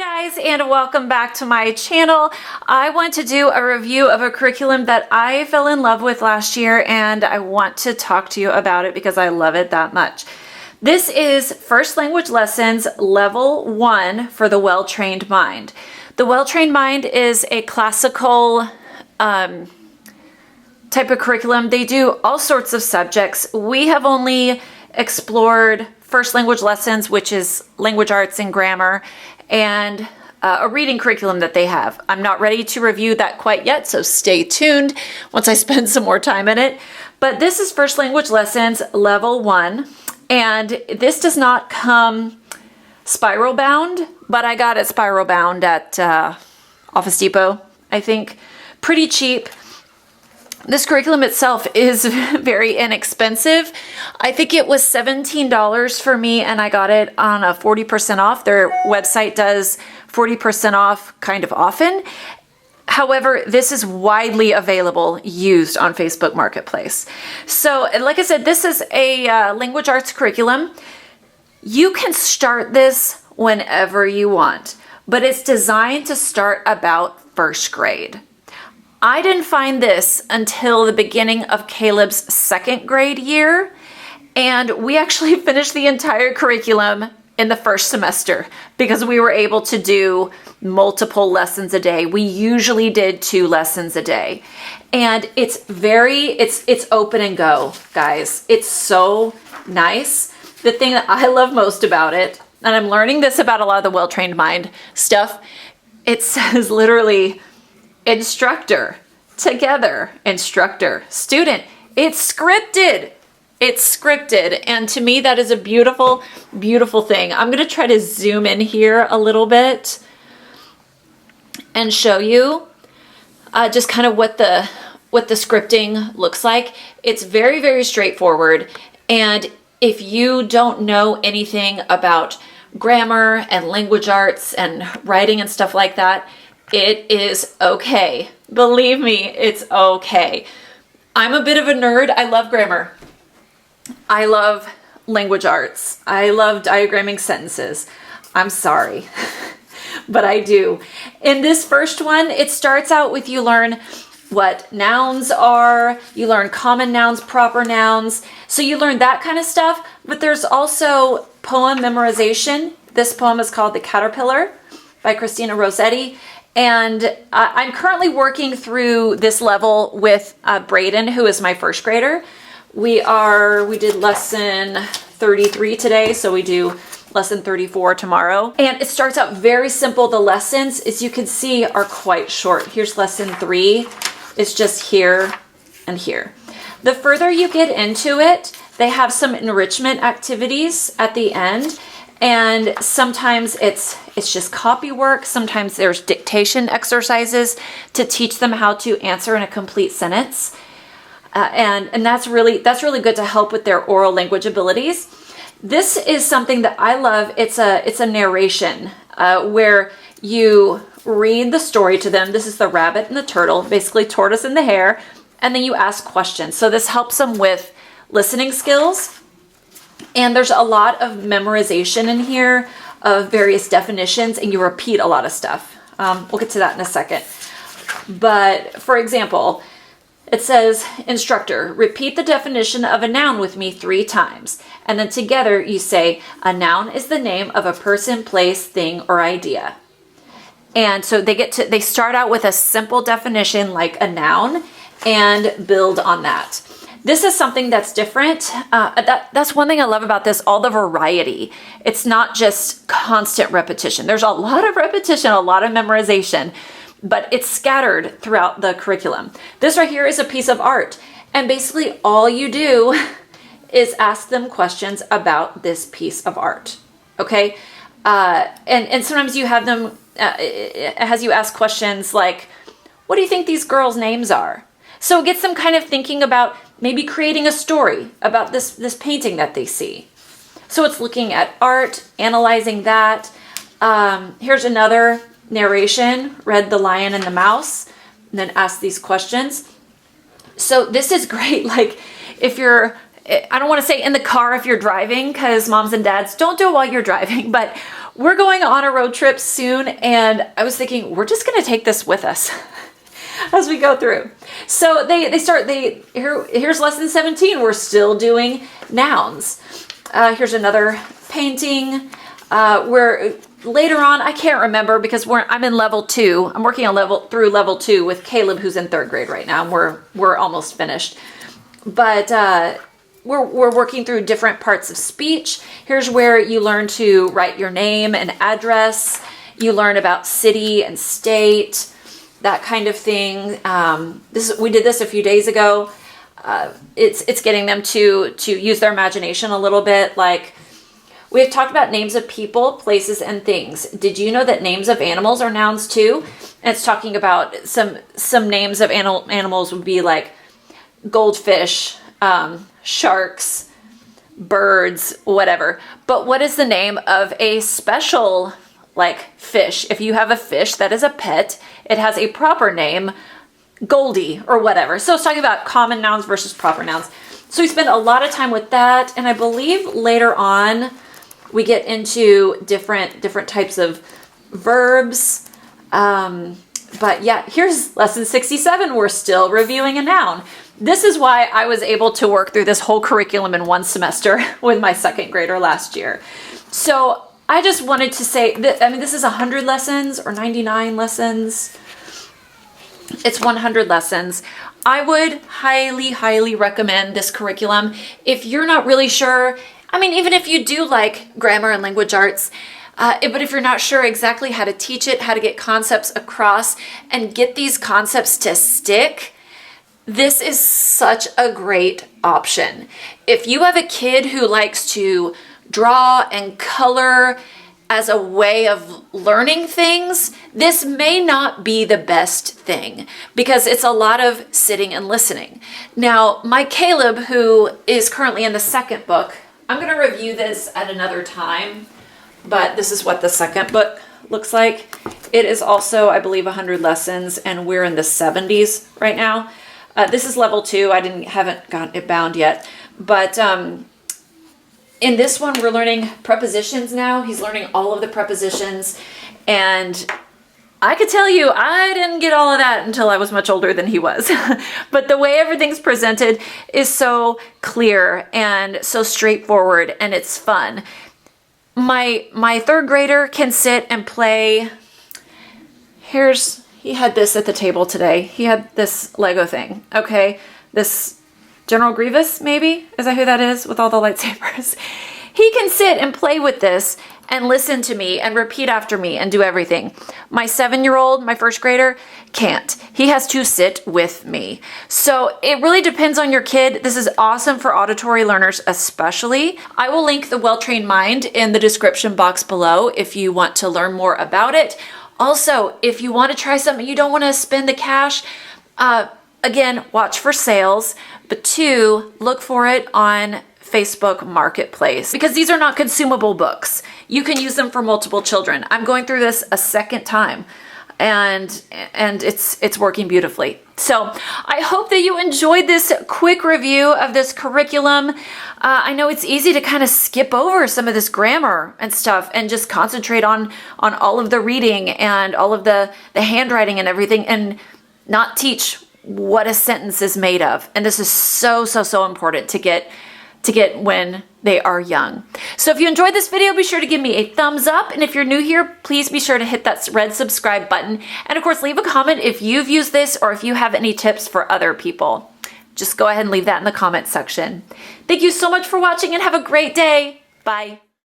Guys, and welcome back to my channel. I want to do a review of a curriculum that I fell in love with last year, and I want to talk to you about it because I love it that much. This is First Language Lessons Level 1 for the Well-Trained Mind. The Well-Trained Mind is a classical type of curriculum. They do all sorts of subjects. We have only explored First Language Lessons, which is language arts and grammar, and a reading curriculum that they have. I'm not ready to review that quite yet, so stay tuned once I spend some more time in it. But this is First Language Lessons Level 1, and this does not come spiral bound, but I got it spiral bound at Office Depot, I think. Pretty cheap. This curriculum itself is very inexpensive. I think it was $17 for me, and I got it on a 40% off. Their website does 40% off kind of often. However, this is widely available used on Facebook Marketplace. So, like I said, this is a language arts curriculum. You can start this whenever you want, but it's designed to start about first grade. I didn't find this until the beginning of Caleb's second grade year, and we actually finished the entire curriculum in the first semester because we were able to do multiple lessons a day. We usually did 2 lessons a day, and it's open and go, guys. It's so nice. The thing that I love most about it, and I'm learning this about a lot of the Well-Trained Mind stuff, it says literally instructor, together, instructor, student. It's scripted. It's scripted. And to me, that is a beautiful, beautiful thing. I'm going to try to zoom in here a little bit and show you just kind of what the scripting looks like. It's very, very straightforward. And if you don't know anything about grammar and language arts and writing and stuff like that, it is okay. Believe me, it's okay. I'm a bit of a nerd. I love grammar. I love language arts. I love diagramming sentences. I'm sorry, but I do. In this first one, it starts out with you learn what nouns are, you learn common nouns, proper nouns. So you learn that kind of stuff, but there's also poem memorization. This poem is called The Caterpillar by Christina Rossetti. And I'm currently working through this level with Braden, who is my first grader. We did lesson 33 today, so we do lesson 34 tomorrow. And it starts out very simple. The lessons, as you can see, are quite short. Here's lesson 3. It's just here and here. The further you get into it, they have some enrichment activities at the end. And sometimes it's just copy work. Sometimes there's dictation exercises to teach them how to answer in a complete sentence. And that's really good to help with their oral language abilities. This is something that I love. It's a narration where you read the story to them. This is The Rabbit and the Turtle, basically tortoise and the hare, and then you ask questions. So this helps them with listening skills. And there's a lot of memorization in here of various definitions, and you repeat a lot of stuff. We'll get to that in a second. But for example, it says, instructor, repeat the definition of a noun with me 3 times. And then together you say, a noun is the name of a person, place, thing, or idea. And so they start out with a simple definition like a noun and build on that. This is something that's different. That's one thing I love about this, all the variety. It's not just constant repetition. There's a lot of repetition, a lot of memorization, but it's scattered throughout the curriculum. This right here is a piece of art. And basically all you do is ask them questions about this piece of art, okay? And sometimes you have them, it has you ask questions like, what do you think these girls' names are? So it gets them kind of thinking about maybe creating a story about this painting that they see. So it's looking at art, analyzing that. Here's another narration, read The Lion and the Mouse, and then ask these questions. So this is great. Like if you're, I don't want to say in the car if you're driving, because moms and dads don't do it while you're driving, but we're going on a road trip soon, and I was thinking we're just gonna take this with us as we go through. So here's lesson 17. We're still doing nouns. Here's another painting. Where later on, I can't remember because I'm in level 2. I'm working on through level 2 with Caleb, who's in 3rd grade right now, and we're almost finished. But we're working through different parts of speech. Here's where you learn to write your name and address. You learn about city and state, that kind of thing. We did this a few days ago. It's getting them to use their imagination a little bit. Like, we have talked about names of people, places, and things. Did you know that names of animals are nouns too? And it's talking about some names of animals would be like goldfish, sharks, birds, whatever. But what is the name of a special, like, fish? If you have a fish that is a pet, it has a proper name, Goldie or whatever. So it's talking about common nouns versus proper nouns. So we spend a lot of time with that. And I believe later on, we get into different types of verbs. But yeah, here's lesson 67. We're still reviewing a noun. This is why I was able to work through this whole curriculum in one semester with my 2nd grader last year. So I just wanted to say that, this is 100 lessons or 99 lessons. It's 100 lessons. I would highly, highly recommend this curriculum. If you're not really sure, even if you do like grammar and language arts, but if you're not sure exactly how to teach it, how to get concepts across and get these concepts to stick, this is such a great option. If you have a kid who likes to draw and color as a way of learning things, this may not be the best thing because it's a lot of sitting and listening. Now, my Caleb, who is currently in the 2nd book, I'm going to review this at another time, but this is what the 2nd book looks like. It is also, I believe, 100 lessons, and we're in the 70s right now. This is level 2. I haven't got it bound yet, but in this one, we're learning prepositions now. He's learning all of the prepositions, and I could tell you, I didn't get all of that until I was much older than he was. But the way everything's presented is so clear and so straightforward, and it's fun. My 3rd grader can sit and play. He had this at the table today. He had this Lego thing, okay? This General Grievous, maybe? Is that who that is with all the lightsabers? He can sit and play with this and listen to me and repeat after me and do everything. My 7-year-old, my 1st grader, can't. He has to sit with me. So it really depends on your kid. This is awesome for auditory learners especially. I will link the Well-Trained Mind in the description box below if you want to learn more about it. Also, if you want to try something, you don't want to spend the cash, again, watch for sales, but 2, look for it on Facebook Marketplace because these are not consumable books. You can use them for multiple children. I'm going through this a 2nd time and it's working beautifully. So I hope that you enjoyed this quick review of this curriculum. I know it's easy to kind of skip over some of this grammar and stuff and just concentrate on all of the reading and all of the handwriting and everything and not teach what a sentence is made of. And this is so, so, so important to get when they are young. So if you enjoyed this video, be sure to give me a thumbs up. And if you're new here, please be sure to hit that red subscribe button. And of course, leave a comment if you've used this or if you have any tips for other people. Just go ahead and leave that in the comment section. Thank you so much for watching and have a great day. Bye.